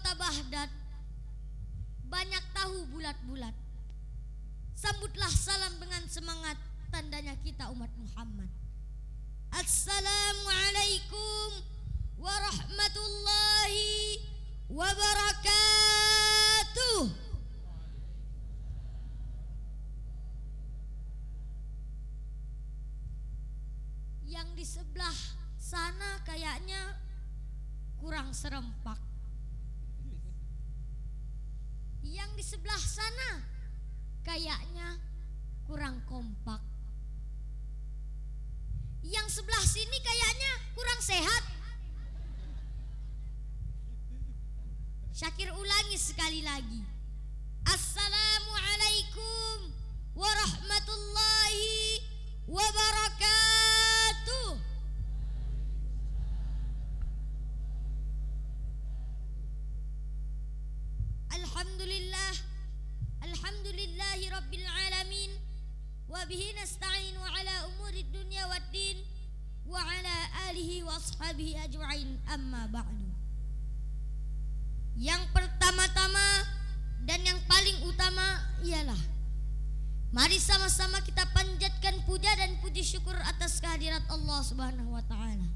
kota Baghdad banyak tahu bulat-bulat. Sambutlah salam dengan semangat, tandanya kita umat Muhammad. Assalamualaikum warahmatullahi wabarakatuh. Yang di sebelah sana kayaknya kurang serempak. Yang di sebelah sana kayaknya kurang kompak. Yang sebelah sini kayaknya kurang sehat. Syakir ulangi sekali lagi. Assalamualaikum warahmatullahi wabarakatuh. Alhamdulillah, alhamdulillahi rabbil alamin, wa bihi nasta'inu ala umurid dunya waddin, wa ala alihi wa ashabihi ajma'in, amma ba'du. Yang pertama-tama dan yang paling utama ialah mari sama-sama kita panjatkan puja dan puji syukur atas kehadirat Allah Subhanahu wa taala,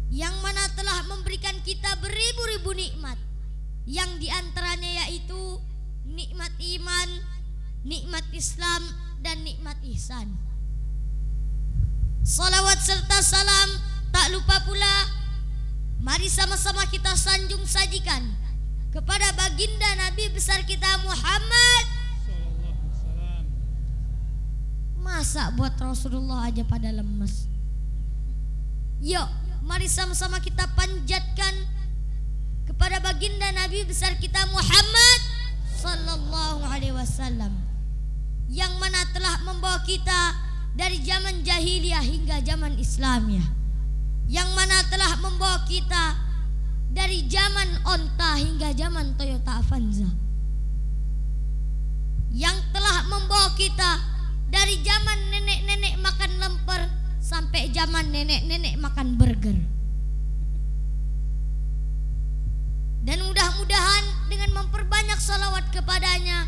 yang mana telah memberikan kita beribu-ribu nikmat, yang diantaranya yaitu nikmat iman, nikmat Islam, dan nikmat ihsan. Salawat serta salam tak lupa pula mari sama-sama kita sanjung sajikan kepada baginda Nabi besar kita Muhammad. Masa buat Rasulullah aja pada lemes. Yuk, mari sama-sama kita panjatkan kepada baginda Nabi besar kita Muhammad sallallahu alaihi wasallam, yang mana telah membawa kita dari zaman jahiliyah hingga zaman Islamiyah, yang mana telah membawa kita dari zaman onta hingga zaman Toyota Avanza, yang telah membawa kita dari zaman nenek-nenek makan lemper sampai zaman nenek-nenek makan burger. Dan mudah-mudahan dengan memperbanyak salawat kepadanya,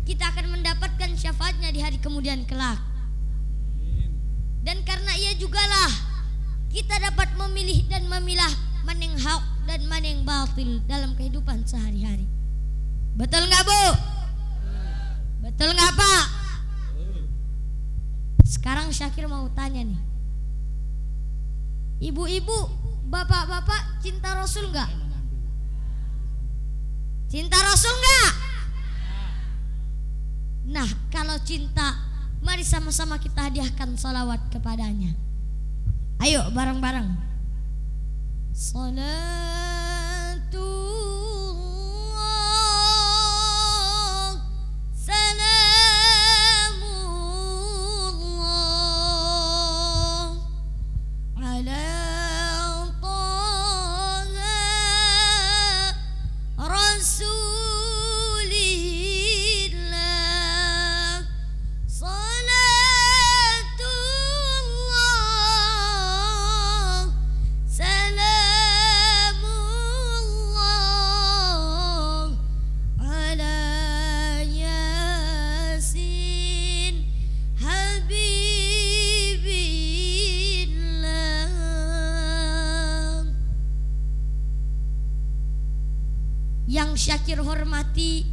kita akan mendapatkan syafaatnya di hari kemudian kelak. Dan karena ia jugalah kita dapat memilih dan memilah mana yang hak dan mana yang batil dalam kehidupan sehari-hari. Betul nggak Bu? Betul nggak Pak? Sekarang Syakir mau tanya nih, ibu-ibu, bapak-bapak cinta Rasul nggak? Cinta Rasul nggak? Nah, kalau cinta, mari sama-sama kita hadiahkan salawat kepadanya. Ayo bareng-bareng. Salatullah, salamullah ala Rasulillah. Salatullah, salamullah ala Yasin Habibillah. Yang Syakir hormati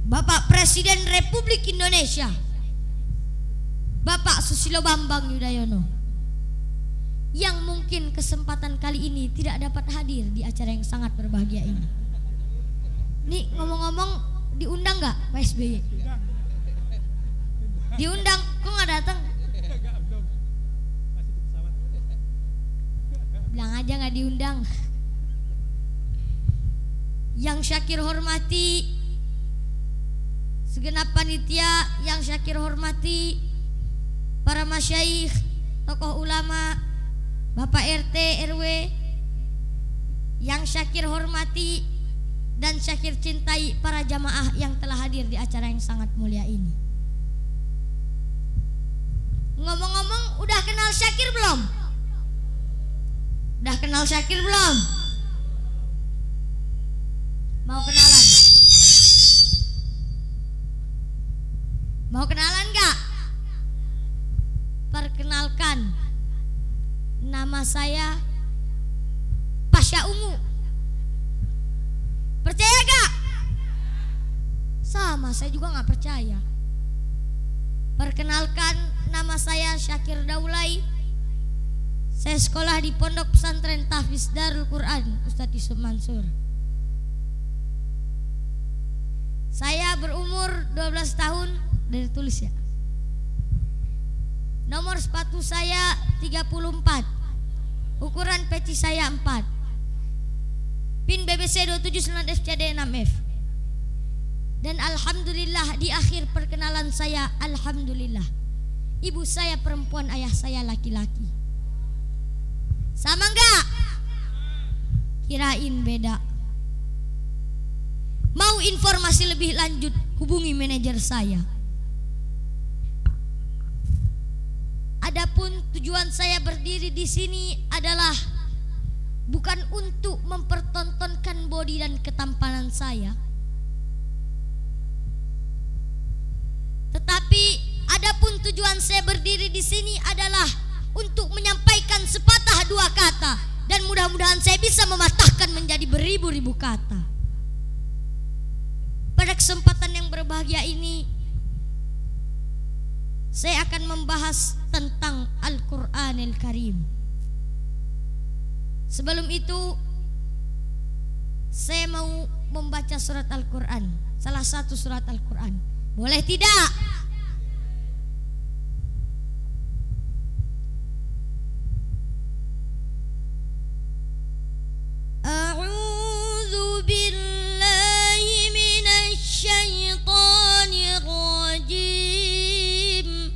Bapak Presiden Republik Indonesia, Bapak Susilo Bambang Yudhoyono, yang mungkin kesempatan kali ini tidak dapat hadir di acara yang sangat berbahagia ini. Nih ngomong-ngomong, diundang nggak Pak SBY? Diundang, kok nggak datang? Bilang aja nggak diundang. Yang Syakir hormati segenap panitia, yang Syakir hormati para masyaikh, tokoh ulama, Bapak RT RW, yang Syakir hormati dan Syakir cintai para jamaah yang telah hadir di acara yang sangat mulia ini. Ngomong-ngomong, udah kenal Syakir belum? Udah kenal Syakir belum? Mau kenalan? Mau kenalan gak? Perkenalkan, nama saya Pasha Ungu. Percaya gak? Sama, saya juga gak percaya. Perkenalkan, nama saya Syakir Daulay. Saya sekolah di Pondok Pesantren Tahfiz Darul Quran Ustadz Yusuf Mansur. Saya berumur 12 tahun. Dari tulis ya. Nomor sepatu saya 34. Ukuran peci saya 4. PIN BBC 279FCD6F. Dan alhamdulillah di akhir perkenalan saya, alhamdulillah, ibu saya perempuan, ayah saya laki-laki. Sama enggak? Kirain beda. Mau informasi lebih lanjut, hubungi manajer saya. Adapun tujuan saya berdiri di sini adalah bukan untuk mempertontonkan bodi dan ketampanan saya, tetapi adapun tujuan saya berdiri di sini adalah untuk menyampaikan sepatah dua kata, dan mudah-mudahan saya bisa mematahkan menjadi beribu-ribu kata. Pada kesempatan yang berbahagia ini, saya akan membahas tentang Al-Quranil Karim. Sebelum itu, saya mau membaca surat Al-Quran, salah satu surat Al-Quran. Boleh tidak? A'udzu billahi minasy syaithanir rajim.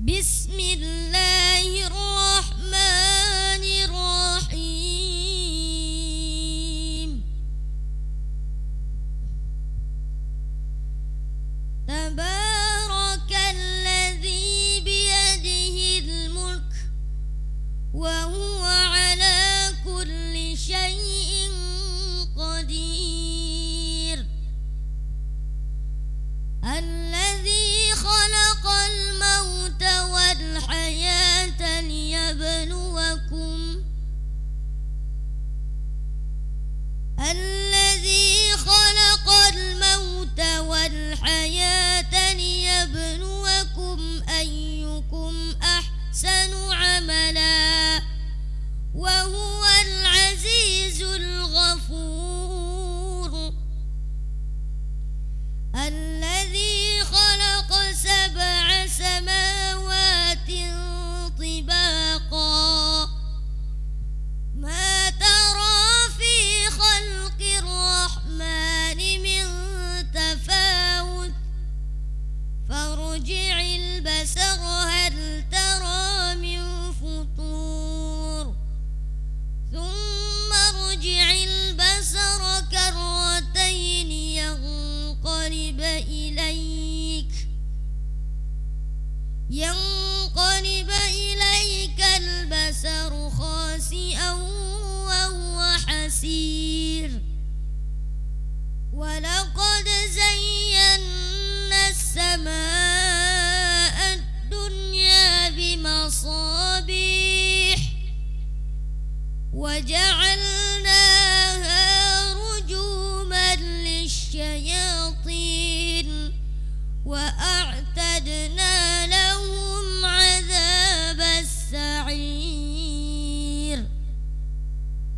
Bismillahirrahmanirrahim. Tabarakalladzi biyadihil mulk wa huwa ala kulli syai'in qadir. Alladzi khalaqal mauta wal hayata liyabluwakum. Alladzi khalaqal mauta wal hayata liyabluwakum ayyukum ahsanu amala wa huwal azizul ghafur. الذي خلق 7 سماوات طباقا ما ترى في خلق الرحمن من تفاوت فارجع البصر هل ترى من فطور ثم ارجع البصر كرتين ينقلب إليك البصر خاسئا وهو حسير ولقد زينا السماء الدنيا بمصابيح وجعلناها رجوما للشياطين وأعتدنا لهم عذاب السعير.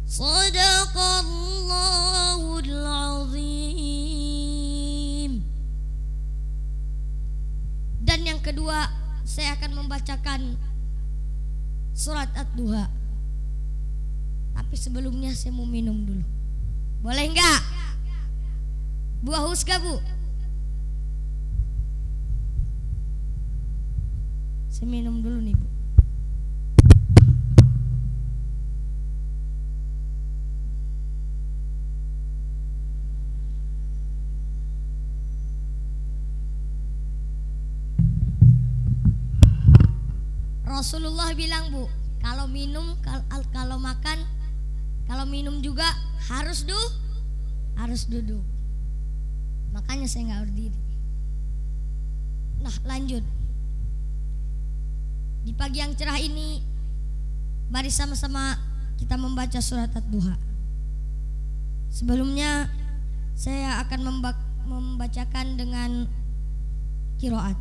صدق الله العظيم. Dan yang kedua, saya akan membacakan surat Ad-Duha. Tapi sebelumnya saya mau minum dulu. Boleh enggak? Bu haus gak, Bu? Saya minum dulu nih, Bu. Rasulullah bilang, Bu, kalau minum, kalau makan, kalau minum juga harus harus duduk. Makanya saya nggak berdiri. Nah, lanjut. Di pagi yang cerah ini, mari sama-sama kita membaca surat Ad-Duha. Sebelumnya saya akan membacakan dengan qiraat.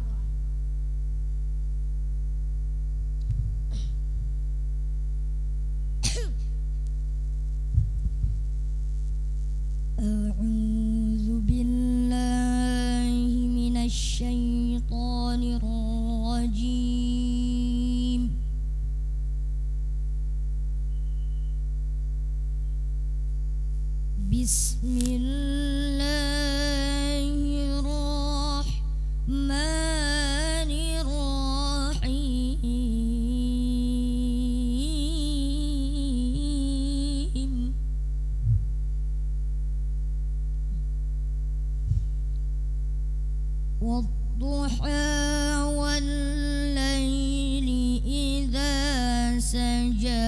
A'udzu billahi minasy syaithanir rajim. Bismillahirrahmanirrahim. Wadduha wal-laili idza saja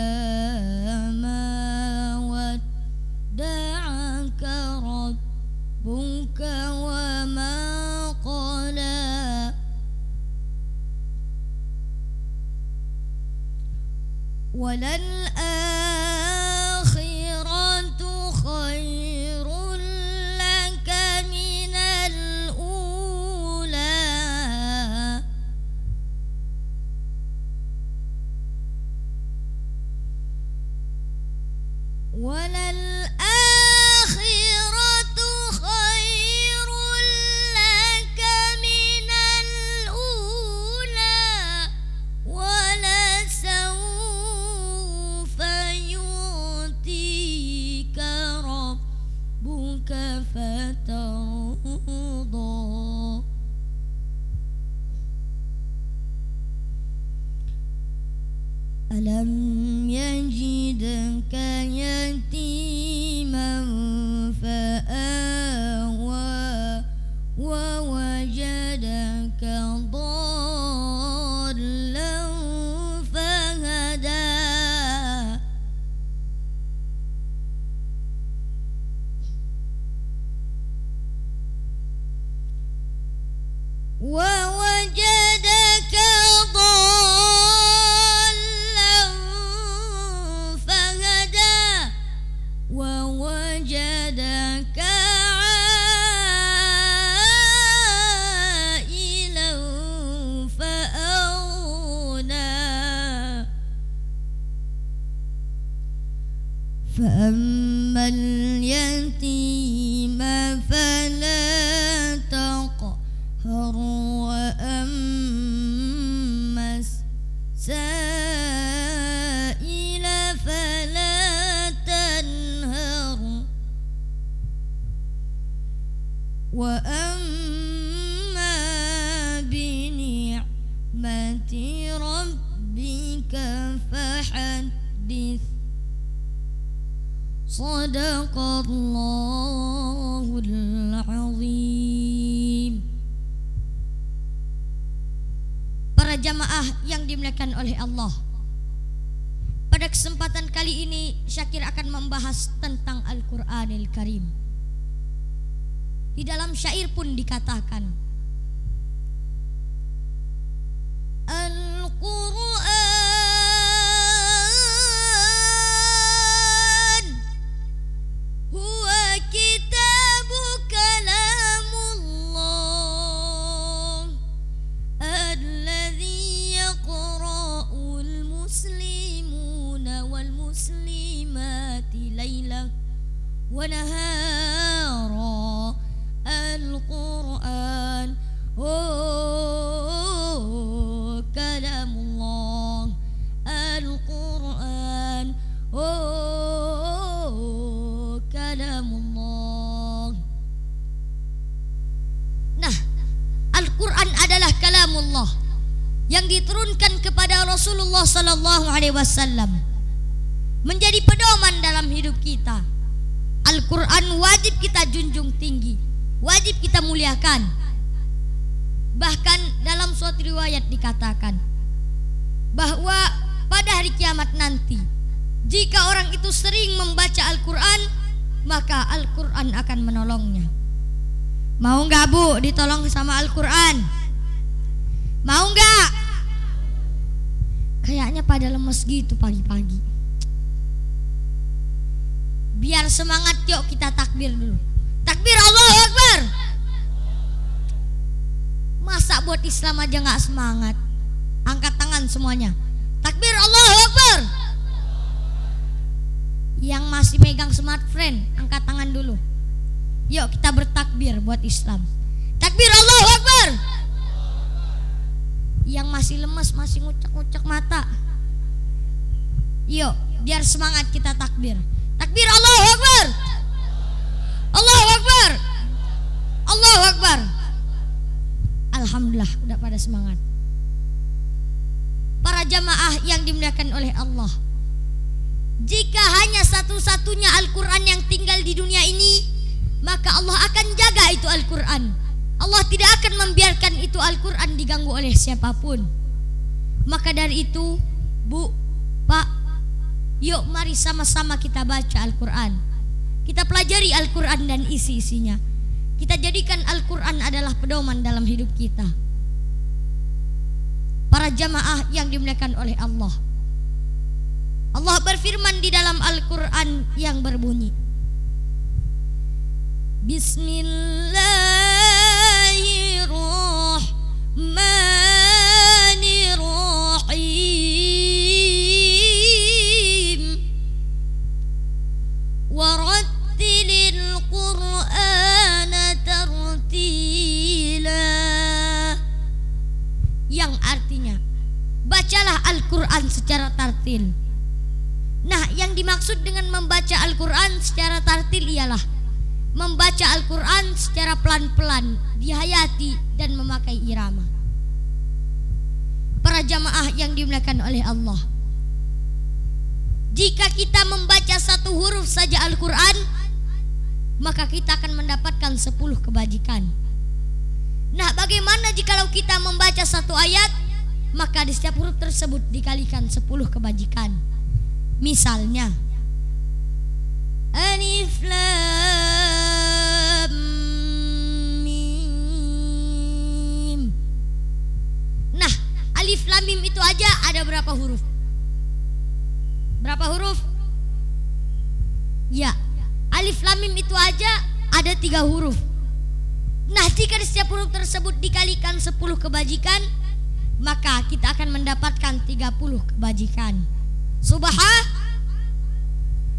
ma wadda'aka rabbuka wa ma qala walal akhiratu khairul laka minal وَلَلْآخِرَةُ خَيْرٌ لَكَ مِنَ الْأُولَى وَلَسَوْفَ يُؤْتِيكَ رَبُّكَ فَتَرْضَى أَلَمْ يَجِدْكَ يَتِيمًا فَآوَى وَوَجَدَكَ ضَالًّا فَهَدَى وَوَجَدَكَ ووجدك عائلا فأغنى فأما اليتيم فلا تقهر وأما السائل فلا وأما بنعمة ربك فحدث صدق الله العظيم. Para jamaah yang dimuliakan oleh Allah, pada kesempatan kali ini Syakir akan membahas tentang Al-Qur'anil Karim. Di dalam syair pun dikatakan Al-Qur'an huwa kitabu kalamullah alladhi yaqra'ul muslimuna wal muslimati layla wa nahara. Al-Qur'an kalamullah. Al-Qur'an kalamullah. Nah, Al-Qur'an adalah kalamullah yang diturunkan kepada Rasulullah sallallahu alaihi wasallam, menjadi pedoman dalam hidup kita. Al-Qur'an wajib kita junjung tinggi, wajib kita muliakan. Bahkan dalam suatu riwayat dikatakan bahwa pada hari kiamat nanti, jika orang itu sering membaca Al-Qur'an, maka Al-Quran akan menolongnya. Mau nggak Bu ditolong sama Al-Quran? Mau nggak? Kayaknya pada lemes gitu pagi-pagi. Biar semangat, yuk kita takbir dulu. Takbir, Allahu Akbar. Masa buat Islam aja nggak semangat? Angkat tangan semuanya. Takbir, Allahu Akbar. Yang masih megang smartphone, angkat tangan dulu. Yuk kita bertakbir buat Islam. Takbir, Allahu Akbar. Yang masih lemes, masih ngucek-ngucek mata, yuk biar semangat kita takbir. Takbir, Allahu Akbar. Allahu Akbar. Allahu Akbar. Alhamdulillah udah pada semangat. Para jamaah yang dimuliakan oleh Allah, jika hanya satu-satunya Al-Quran yang tinggal di dunia ini, maka Allah akan jaga itu Al-Quran. Allah tidak akan membiarkan itu Al-Quran diganggu oleh siapapun. Maka dari itu, Bu, Pak, yuk mari sama-sama kita baca Al-Quran. Kita pelajari Al-Quran dan isi-isinya. Kita jadikan Al-Quran adalah pedoman dalam hidup kita. Para jamaah yang dimuliakan oleh Allah, Allah berfirman di dalam Al-Quran yang berbunyi, Bismillahirrahmanirrahim. Warattilil Qur'ana tartila. Yang artinya, bacalah Al-Quran secara tartil. Nah, yang dimaksud dengan membaca Al-Quran secara tartil ialah membaca Al-Quran secara pelan-pelan, dihayati dan memakai irama. Para jamaah yang dimuliakan oleh Allah, jika kita membaca satu huruf saja Al-Quran, maka kita akan mendapatkan 10 kebajikan. Nah, bagaimana jikalau kita membaca satu ayat, maka di setiap huruf tersebut dikalikan 10 kebajikan. Misalnya, Alif Lam Mim. Nah, Alif Lam Mim itu aja ada berapa huruf? Berapa huruf? Ya, Alif Lam Mim itu aja ada 3 huruf. Nah, jika di setiap huruf tersebut dikalikan 10 kebajikan, maka kita akan mendapatkan 30 kebajikan.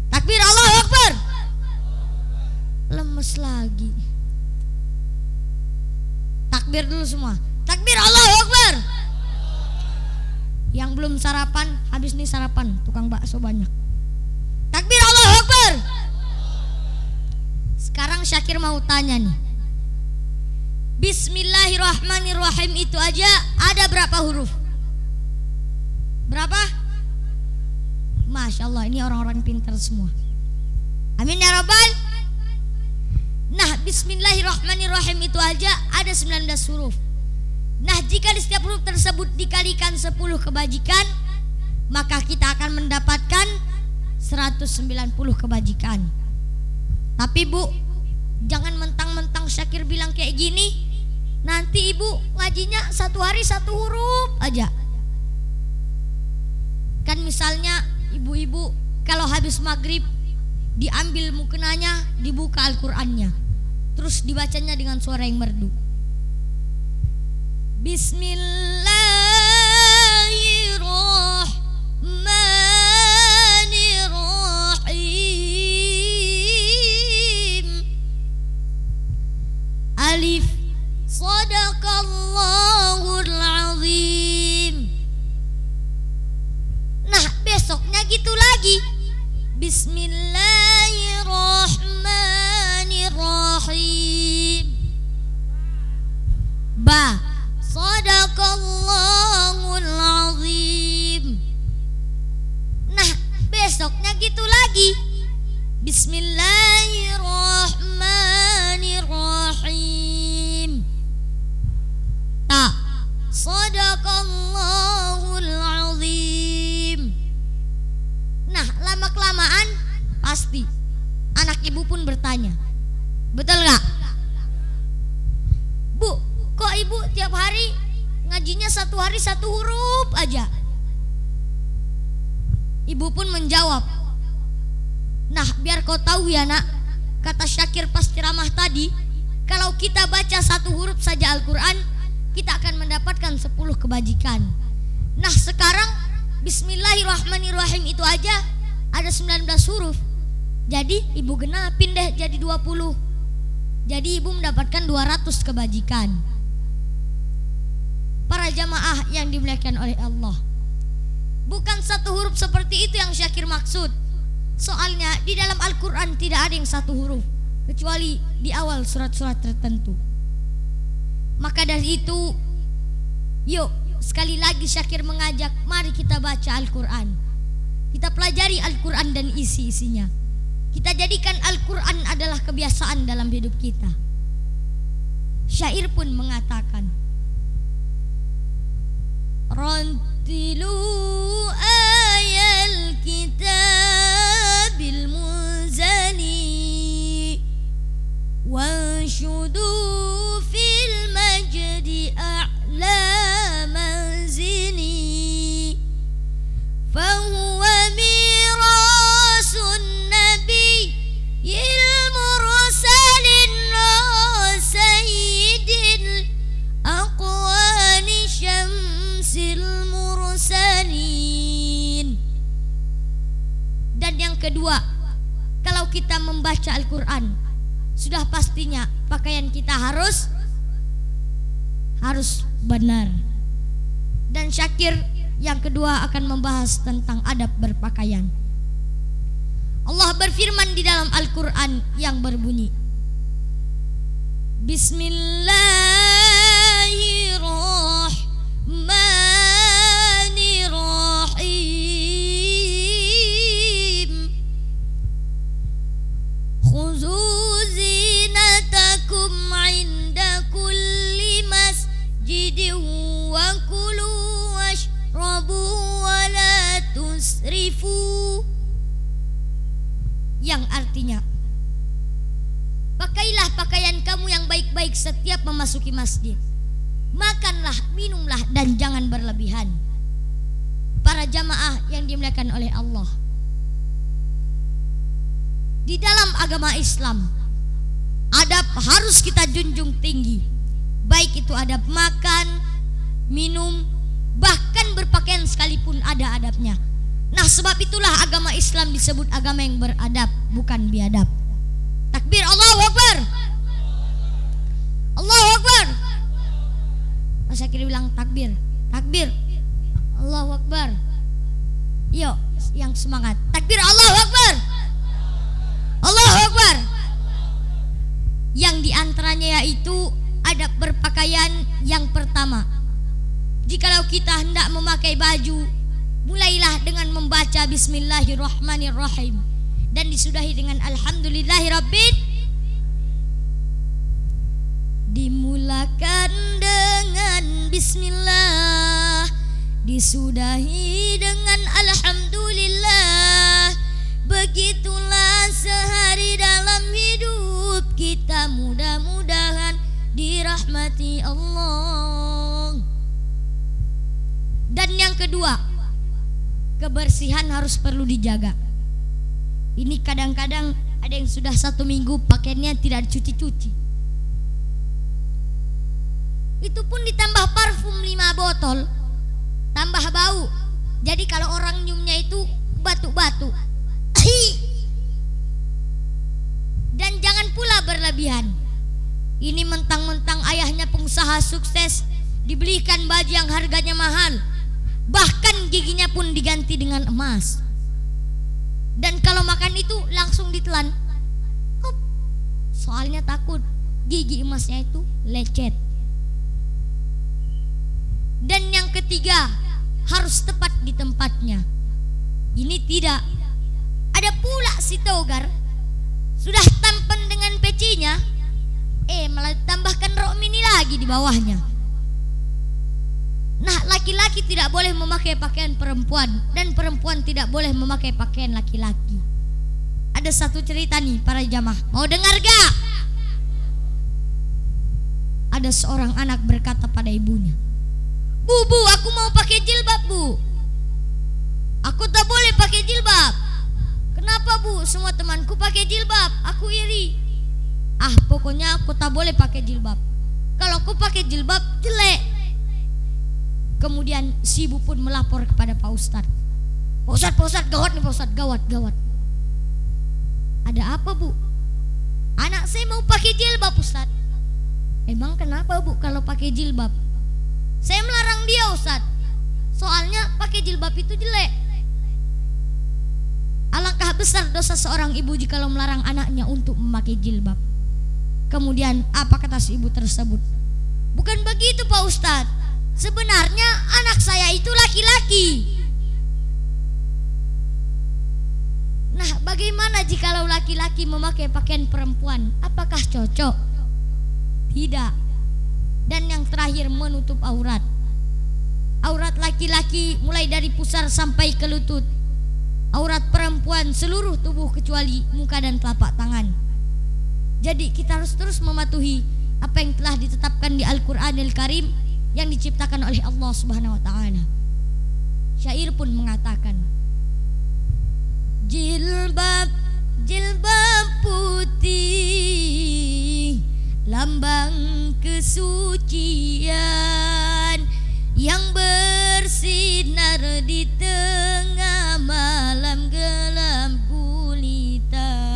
Takbir, Allahu Akbar. Lemes lagi. Takbir dulu semua. Takbir, Allahu Akbar. Yang belum sarapan, habis nih sarapan, tukang bakso banyak. Takbir, Allahu Akbar. Sekarang Syakir mau tanya nih, Bismillahirrahmanirrahim itu aja ada berapa huruf? Berapa? Masya Allah, ini orang-orang pintar semua. Amin ya Rabbal. Nah, Bismillahirrahmanirrahim itu aja ada 19 huruf. Nah, jika di setiap huruf tersebut dikalikan 10 kebajikan, maka kita akan mendapatkan 190 kebajikan. Tapi Bu, jangan mentang-mentang Syakir bilang kayak gini, nanti Ibu ngajinya satu hari 1 huruf aja. Kan misalnya ibu-ibu kalau habis maghrib diambil mukenanya, dibuka Al-Qur'annya, terus dibacanya dengan suara yang merdu. Bismillahirrahmanirrahim. Alif, Sadaqallahul Azim. Nah, besoknya gitu lagi. Bismillahirrahmanirrahim. Ba, Sadaqallahul Azim. Nah, besoknya gitu lagi. Bismillahirrahmanirrahim. Ta, Sadaqallahul Azim. Nah, lama-kelamaan pasti anak ibu pun bertanya, betul gak? Bu, kok ibu tiap hari ngajinya 1 hari 1 huruf aja? Ibu pun menjawab, nah biar kau tahu ya nak, kata Syakir pas ceramah tadi, kalau kita baca 1 huruf saja Al-Quran, kita akan mendapatkan 10 kebajikan. Nah sekarang Bismillahirrahmanirrahim itu aja ada 19 huruf. Jadi ibu genapin deh jadi 20. Jadi ibu mendapatkan 200 kebajikan. Para jamaah yang dimuliakan oleh Allah, bukan 1 huruf seperti itu yang Syakir maksud. Soalnya di dalam Al-Quran tidak ada yang 1 huruf, kecuali di awal surat-surat tertentu. Maka dari itu, yuk sekali lagi Syakir mengajak, mari kita baca Al-Quran. Kita pelajari Al-Quran dan isi-isinya. Kita jadikan Al-Quran adalah kebiasaan dalam hidup kita. Syair pun mengatakan, Rantilu ayal kitabil munzali wanshudu fil majdi a'la manzini fahuwa mirasun nabiyil mursalin sayyidil aqwani syamsil mursalin. Dan yang kedua, kalau kita membaca Al-Quran, sudah pastinya pakaian kita harus benar. Dan Syakir yang kedua akan membahas tentang adab berpakaian. Allah berfirman di dalam Al-Quran yang berbunyi, Bismillahirrahmanirrahim. Khuzu zinatakum inda kulli masjidin wa kulu washrabu wa la tusrifu. Yang artinya, pakailah pakaian kamu yang baik-baik setiap memasuki masjid. Makanlah, minumlah, dan jangan berlebihan. Para jamaah yang dimuliakan oleh Allah, di dalam agama Islam, adab harus kita junjung tinggi. Baik itu adab makan, minum, bahkan berpakaian sekalipun ada adabnya. Nah sebab itulah agama Islam disebut agama yang beradab, bukan biadab. Takbir, Allahu Akbar. Allahu Akbar. Mas Syakir bilang takbir, takbir, Allahu Akbar. Yuk yang semangat, takbir, Allahu Akbar, Allahu Akbar. Yang diantaranya yaitu adab berpakaian. Yang pertama, jikalau kita hendak memakai baju, mulailah dengan membaca Bismillahirrahmanirrahim dan disudahi dengan Alhamdulillahirabbil. Dimulakan dengan Bismillah, disudahi dengan Alhamdulillah. Begitulah sehari dalam hidup kita, mudah-mudahan dirahmati Allah. Dan yang kedua, kebersihan harus perlu dijaga. Ini kadang-kadang ada yang sudah 1 minggu pakaiannya tidak dicuci-cuci. Itu pun ditambah parfum 5 botol, tambah bau. Jadi kalau orang nyiumnya itu batu-batu. Dan jangan pula berlebihan. Ini mentang-mentang ayahnya pengusaha sukses, dibelikan baju yang harganya mahal, bahkan giginya pun diganti dengan emas. Dan kalau makan itu langsung ditelan, soalnya takut gigi emasnya itu lecet. Dan yang ketiga, harus tepat di tempatnya. Ini tidak. Ada pula si togar sudah tampan dengan pecinya, malah tambahkan rok mini lagi di bawahnya. Nah, laki-laki tidak boleh memakai pakaian perempuan, dan perempuan tidak boleh memakai pakaian laki-laki. Ada Ada satu cerita nih para jamaah, mau dengar gak? Ada seorang anak berkata pada ibunya, Bu, aku mau pakai jilbab, Bu. Aku tak boleh pakai jilbab. Kenapa, Bu? Semua temanku pakai jilbab, aku iri. Pokoknya aku tak boleh pakai jilbab. Kalau aku pakai jilbab jelek. Kemudian si ibu pun melapor kepada Pak Ustadz. Pak Ustadz, gawat nih Pak Ustadz, gawat. Ada apa, Bu? Anak saya mau pakai jilbab, Ustadz. Emang kenapa, Bu, kalau pakai jilbab? Saya melarang dia, Ustadz. Soalnya pakai jilbab itu jelek. Alangkah besar dosa seorang ibu jikalau melarang anaknya untuk memakai jilbab. Kemudian apa kata si ibu tersebut? Bukan begitu, Pak Ustadz. Sebenarnya anak saya itu laki-laki. Nah, bagaimana jikalau laki-laki memakai pakaian perempuan? Apakah cocok? Tidak. Dan yang terakhir, menutup aurat. Aurat laki-laki mulai dari pusar sampai ke lutut. Aurat perempuan seluruh tubuh kecuali muka dan telapak tangan. Jadi kita harus terus mematuhi apa yang telah ditetapkan di Al-Qur'anil Karim yang diciptakan oleh Allah Subhanahu wa taala. Syair pun mengatakan, jilbab putih, lambang kesucian yang bersinar di tengah malam gelap gulita.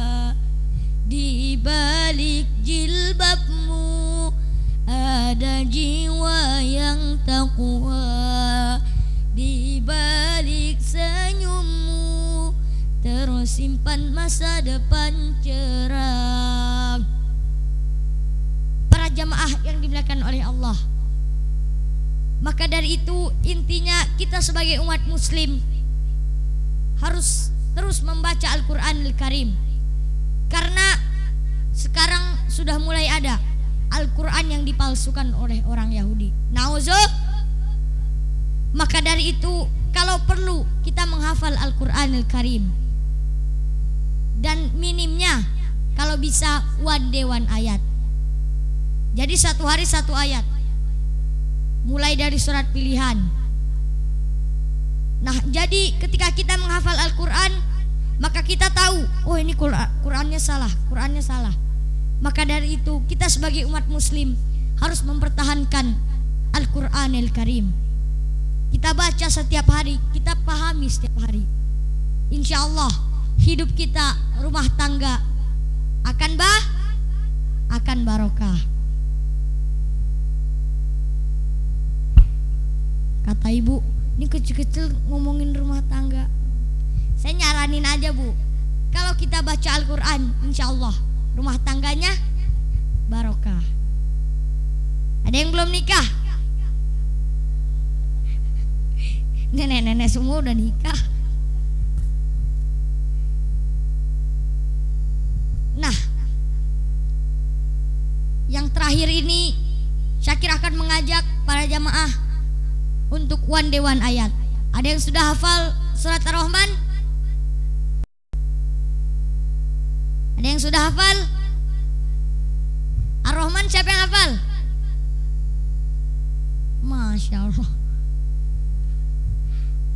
Di balik jilbabmu ada jiwa yang takwa. Di balik senyummu tersimpan masa depan cerah. Para jamaah yang dimuliakan oleh Allah, maka dari itu intinya kita sebagai umat muslim harus terus membaca Al-Qur'anil Karim. Karena sekarang sudah mulai ada Al-Qur'an yang dipalsukan oleh orang Yahudi. Maka dari itu kalau perlu kita menghafal Al-Qur'anil Karim. Dan minimnya kalau bisa one day one ayat. Jadi satu hari satu ayat. Mulai dari surat pilihan. Nah, jadi ketika kita menghafal Al-Qur'an, maka kita tahu, oh ini Qur'annya salah. Maka dari itu kita sebagai umat muslim harus mempertahankan Al-Qur'anil Karim. Kita baca setiap hari, kita pahami setiap hari. Insya Allah hidup kita, rumah tangga akan barokah. Kata ibu, ini kecil-kecil ngomongin rumah tangga. Saya nyaranin aja, Bu, kalau kita baca Al-Qur'an, insya Allah rumah tangganya barokah. Ada yang belum nikah? Nenek-nenek semua udah nikah. Nah, yang terakhir ini Syakir akan mengajak para jamaah untuk one day one ayat. Ada yang sudah hafal surat Ar-Rahman? Ada yang sudah hafal? Ar-Rahman siapa yang hafal? Masya Allah.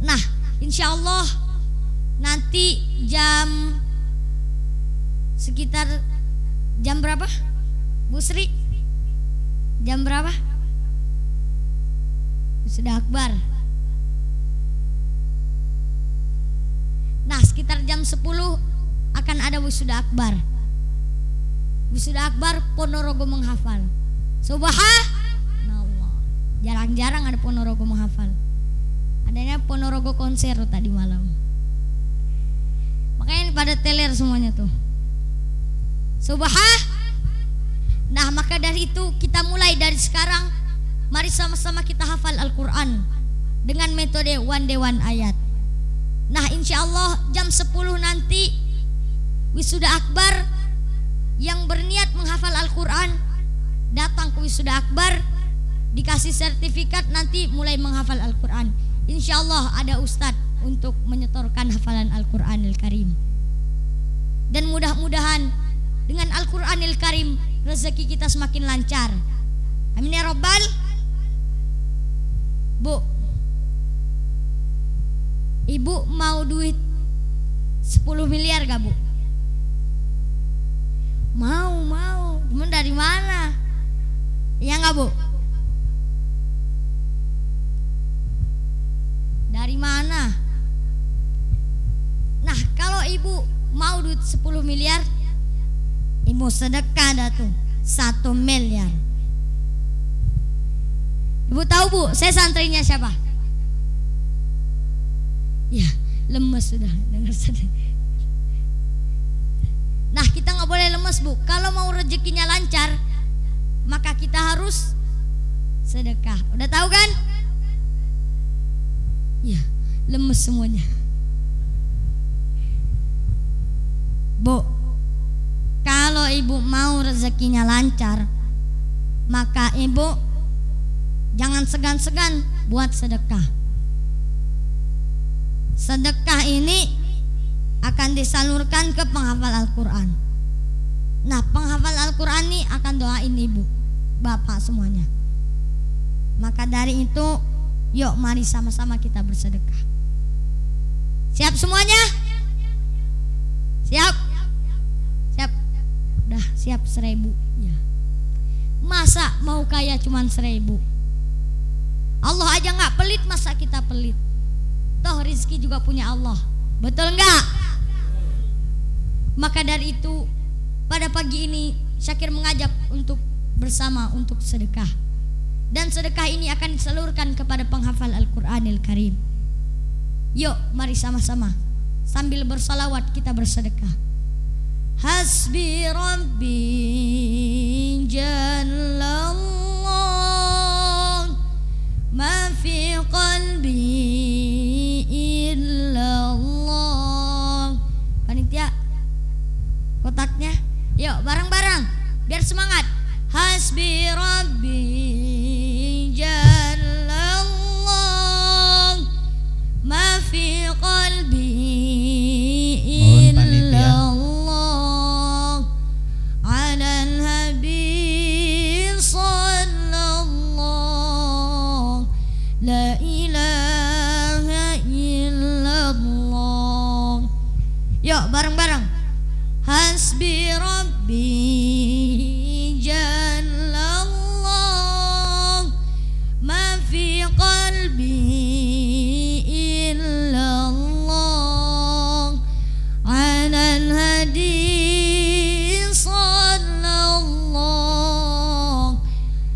Nah, insya Allah nanti sekitar jam berapa, Bu Sri? Jam berapa? Sudah akbar. Nah, sekitar jam 10 akan ada wisuda akbar. Wisuda akbar Ponorogo menghafal. Subhanallah. Jarang-jarang ada Ponorogo menghafal. Adanya Ponorogo konser tadi malam. Makanya pada teler semuanya tuh. Nah, maka dari itu kita mulai dari sekarang, mari sama-sama kita hafal Al-Qur'an dengan metode one day one ayat. Nah, insya Allah jam 10 nanti wisuda akbar. Yang berniat menghafal Al-Qur'an datang ke wisuda akbar, dikasih sertifikat, nanti mulai menghafal Al-Qur'an. Insya Allah ada ustadz untuk menyetorkan hafalan Al-Qur'anil Karim. Dan mudah-mudahan dengan Al-Qur'anil Karim rezeki kita semakin lancar. Amin ya Rabbal. Bu, ibu mau duit 10 miliar gak bu? Mau. Cuman dari mana? Iya gak bu? Dari mana? Nah kalau ibu mau duit 10 miliar, ibu sedekah dah tuh 1 miliar. Ibu tahu bu, saya santrinya siapa? Ya, lemes sudah dengar sedih. Nah kita nggak boleh lemes bu. Kalau mau rezekinya lancar, maka kita harus sedekah. Udah tahu kan? Ya, lemes semuanya. Bu, kalau ibu mau rezekinya lancar, maka ibu jangan segan-segan buat sedekah. Sedekah ini akan disalurkan ke penghafal Al-Quran. Nah penghafal Al-Quran ini akan doain ibu, bapak semuanya. Maka dari itu, yuk mari sama-sama kita bersedekah. Siap semuanya? Siap? Siap? Udah siap 1000 ya. Masa mau kaya cuman 1000? Allah aja gak pelit, masa kita pelit? Toh rizki juga punya Allah. Betul enggak? Maka dari itu pada pagi ini Syakir mengajak untuk bersama untuk sedekah. Dan sedekah ini akan disalurkan kepada penghafal Al-Qur'anil Karim. Yuk mari sama-sama sambil bersalawat kita bersedekah. Hasbi Rabbi Jallallah ma fi qalbi illallah. Panitia kotaknya, yuk bareng-bareng biar semangat. Hasbi Rabbi Jallallah ma fi qalbi illallah alal habib sallallahu la ilaha illallah. Yuk bareng-bareng. Hasbi Rabbi Jallallah ma fi qalbi illallah alal hadi sallallahu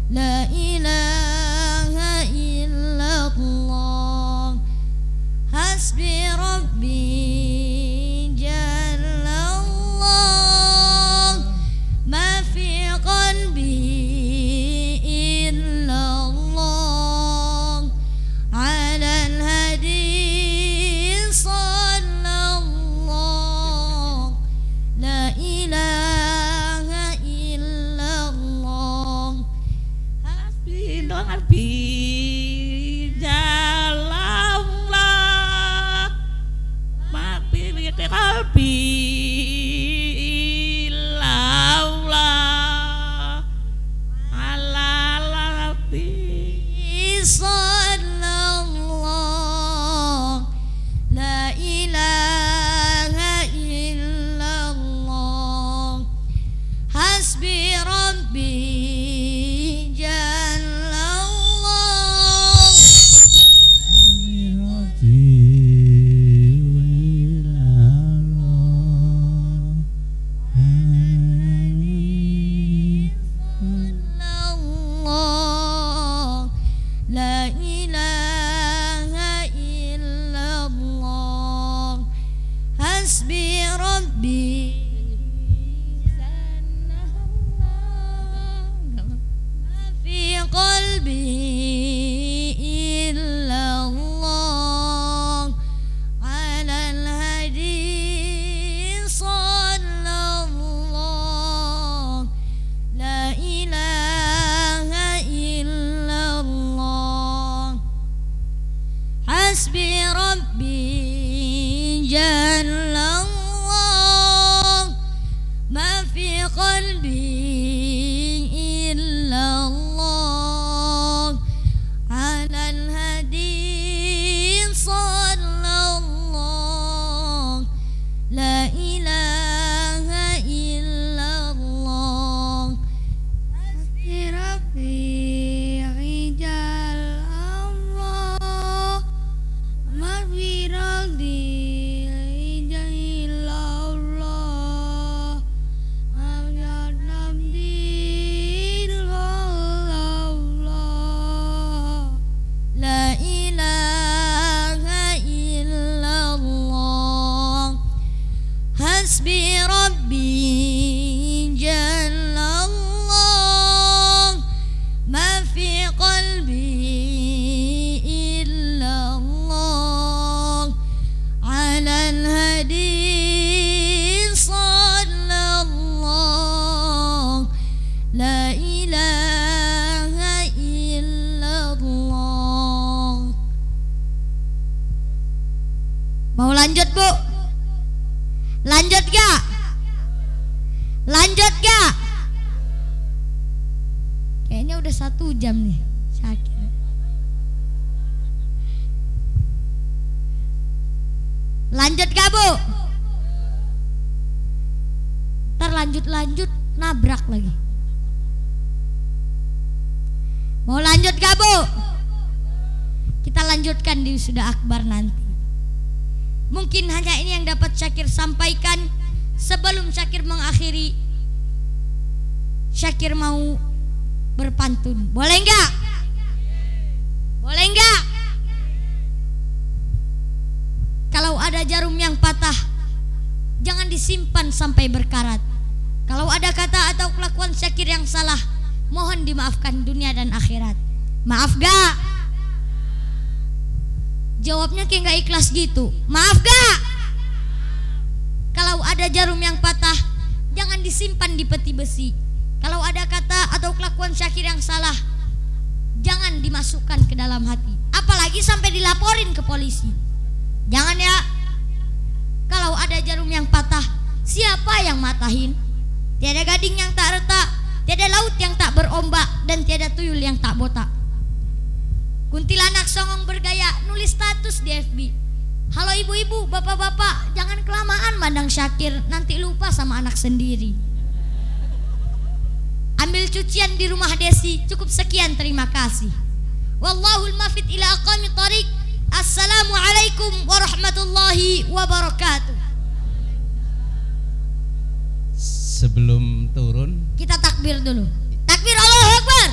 la ilaha illallah. Hasbi Rabbi Jallallah qalbi illallah alal hadi sallallahu la ilaha illallah hasbi rabbi ijal Allah maghfirati hasbi rabbi jalallah ma fi qalbi illallah alal hadi sallallahu la ilaha illallah. Mau lanjut, Bu? Lanjut gak? Lanjut gak? Kayaknya udah 1 jam nih Syakir. Lanjut gak, Bu? Ntar lanjut nabrak lagi. Mau lanjut gak, Bu? Kita lanjutkan di wisuda akbar nanti. Mungkin hanya ini yang dapat Syakir sampaikan. Sebelum Syakir mengakhiri, Syakir mau berpantun. Boleh enggak? Boleh enggak? Kalau ada jarum yang patah, jangan disimpan sampai berkarat. Kalau ada kata atau kelakuan Syakir yang salah, mohon dimaafkan dunia dan akhirat. Maaf gak? Jawabnya kayak gak ikhlas gitu. Maaf gak? Kalau ada jarum yang patah, jangan disimpan di peti besi. Kalau ada kata atau kelakuan Syakir yang salah, jangan dimasukkan ke dalam hati, apalagi sampai dilaporin ke polisi. Jangan ya. Kalau ada jarum yang patah, siapa yang matahin? Tiada gading yang tak retak, tiada laut yang tak berombak, dan tiada tuyul yang tak botak. Kuntilanak songong bergaya nulis status di FB. Halo ibu-ibu, bapak-bapak, jangan kelamaan mandang Syakir, nanti lupa sama anak sendiri. Ambil cucian di rumah Desi. Cukup sekian, terima kasih. Wallahul mafid ila aqamit thariq. Assalamualaikum warahmatullahi wabarakatuh. Sebelum turun, kita takbir dulu. Takbir, Allahu Akbar.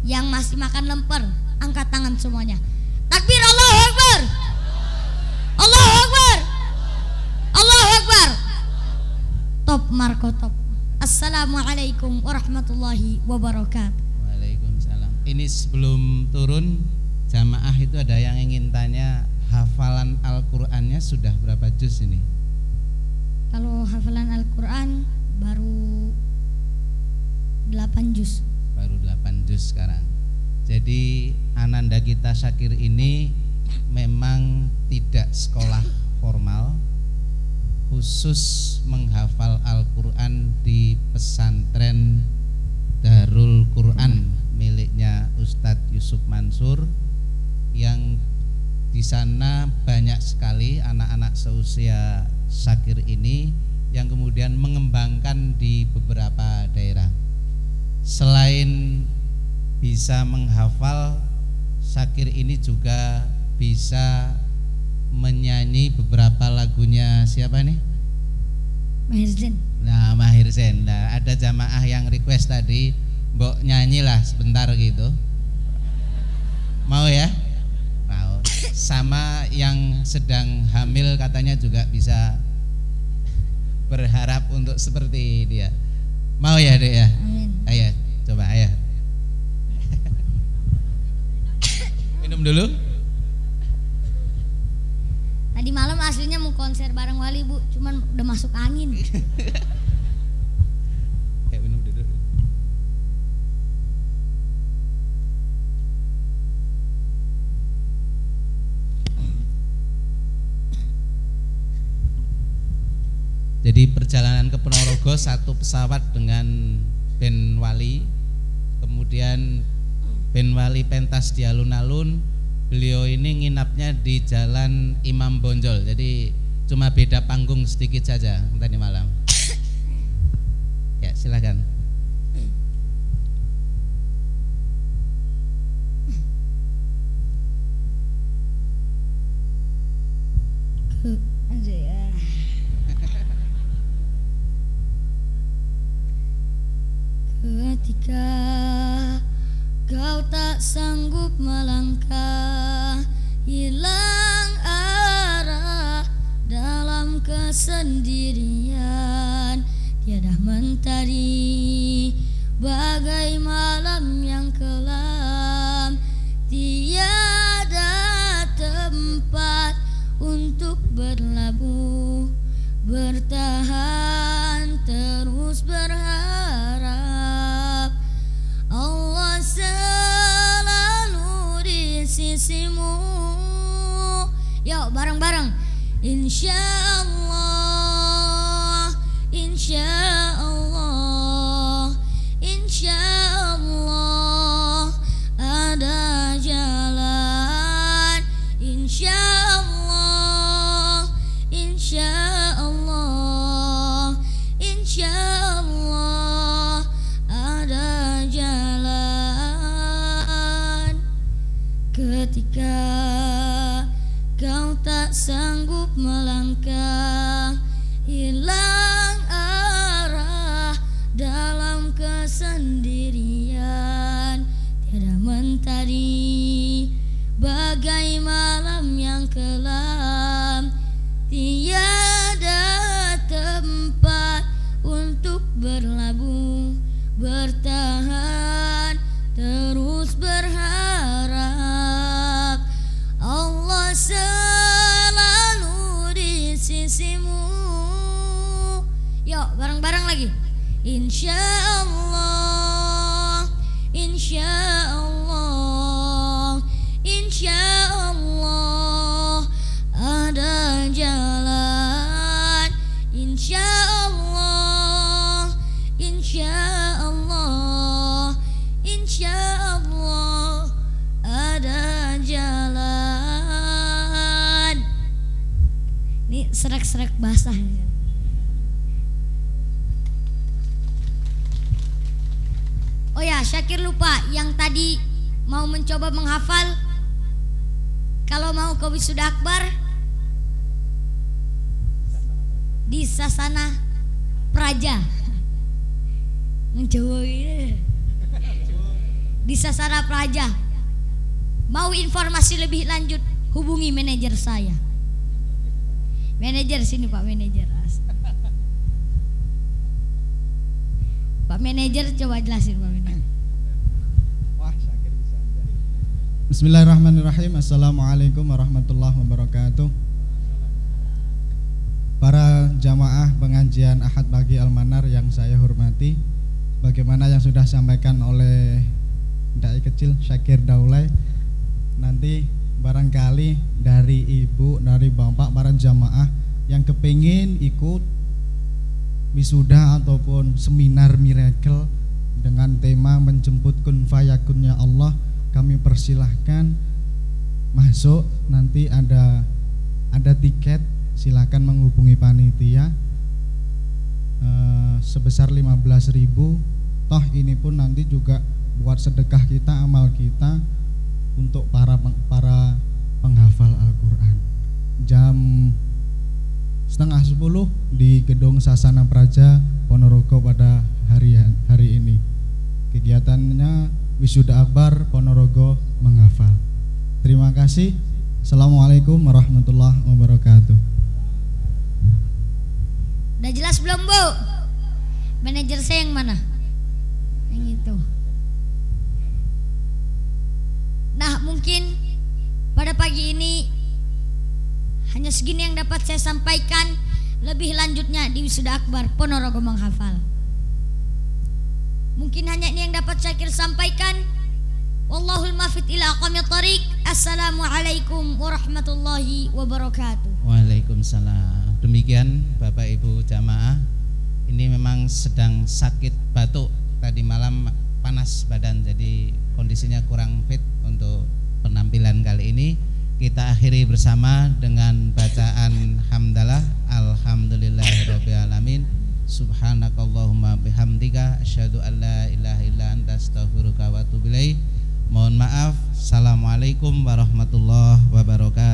Yang masih makan lemper, angkat tangan semuanya. Takbir, Allahu Akbar. Allahu Akbar. Allahu Akbar. Top Marco top. Assalamualaikum warahmatullahi wabarakatuh. Waalaikumsalam. Ini sebelum turun, jamaah itu ada yang ingin tanya, hafalan Al-Qur'annya sudah berapa juz ini? Kalau hafalan Al-Qur'an baru 8 juz. Baru 8 juz sekarang. Jadi ananda kita Syakir ini memang tidak sekolah formal, khusus menghafal Al-Quran di pesantren Darul Quran miliknya Ustadz Yusuf Mansur, yang di sana banyak sekali anak-anak seusia Syakir ini yang kemudian mengembangkan di beberapa daerah. Selain bisa menghafal, Syakir ini juga bisa menyanyi beberapa lagunya siapa nih? Mahir Zain. Nah, Mahir Zain. Nah, ada jamaah yang request tadi, mbok nyanyilah sebentar gitu. Mau ya? Mau. Sama yang sedang hamil katanya juga bisa berharap untuk seperti dia. Mau ya, Dek ya? Amin. Ayo, coba ayo. Minum dulu. Tadi malam aslinya mau konser bareng Wali, Bu, cuman udah masuk angin. Kayak minum dulu. Jadi perjalanan ke Ponorogo satu pesawat dengan Ben Wali, kemudian Ben Wali pentas di alun-alun, beliau ini nginapnya di Jalan Imam Bonjol, jadi cuma beda panggung sedikit saja tadi malam. Ya silakan. Ketika kau tak sanggup melangkah, hilang arah dalam kesendirian, tiada mentari bagai malam yang kelam, tiada tempat untuk berlabuh, bertahan terus berharap Allah selalu di sisimu. Yuk bareng-bareng. Insyaallah, insyaallah, insyaallah ada jalan. Insyaallah, insyaallah, insyaallah ada jalan. Ketika kau tak sanggup melangkah, hilang arah dalam kesendirian, tiada mentari bagai malam yang kelam, tiada tempat untuk berlabuh, bertahan terus berharap Allah selalu di sisimu. Yuk bareng-bareng lagi. Insyaallah, insyaallah, insyaallah ada jalan. Insyaallah, insyaallah, insyaallah ada jalan. Ini serak-serak basah. Oh ya, Syakir lupa yang tadi mau mencoba menghafal. Kalau mau ke wisuda akbar di Sasana Praja, mencoba di Sasana Praja. Mau informasi lebih lanjut, hubungi manajer saya. Manajer sini Pak manajer. Pak manajer coba jelasin Pak manajer. Wah, Syakir bisa aja. Bismillahirrahmanirrahim. Assalamualaikum warahmatullahi wabarakatuh. Para jamaah pengajian Ahad Pagi Al-Manar yang saya hormati, bagaimana yang sudah disampaikan oleh dai kecil Syakir Daulay, nanti barangkali dari ibu, dari bapak, para jamaah yang kepingin ikut wisuda ataupun seminar miracle dengan tema menjemput kun fayakunnya Allah, kami persilahkan masuk. Nanti ada tiket, silakan menghubungi panitia sebesar 15.000. Toh ini pun nanti juga buat sedekah kita, amal kita untuk para penghafal Al-Quran. Jam 9:30 di Gedung Sasana Praja Ponorogo pada hari ini. Kegiatannya wisuda akbar Ponorogo menghafal. Terima kasih. Assalamualaikum warahmatullahi wabarakatuh. Udah jelas belum Bu? Manajer saya yang mana? Yang itu. Nah mungkin pada pagi ini hanya segini yang dapat saya sampaikan. Lebih lanjutnya di wisuda akbar Ponorogo menghafal. Mungkin hanya ini yang dapat Syakir sampaikan. Wallahul muwaffiq ila aqwamit thariq. Assalamualaikum warahmatullahi wabarakatuh. Waalaikumsalam. demikian Bapak Ibu jamaah, ini memang sedang sakit batuk, tadi malam panas badan, jadi kondisinya kurang fit untuk penampilan kali ini. Kita akhiri bersama dengan bacaan hamdalah. Alhamdulillahirabbil alamin. Subhanakallahumma bihamdika asyhadu an la ilaha illa anta astaghfiruka wa atubu ilaik. Mohon maaf. Assalamualaikum warahmatullahi wabarakatuh.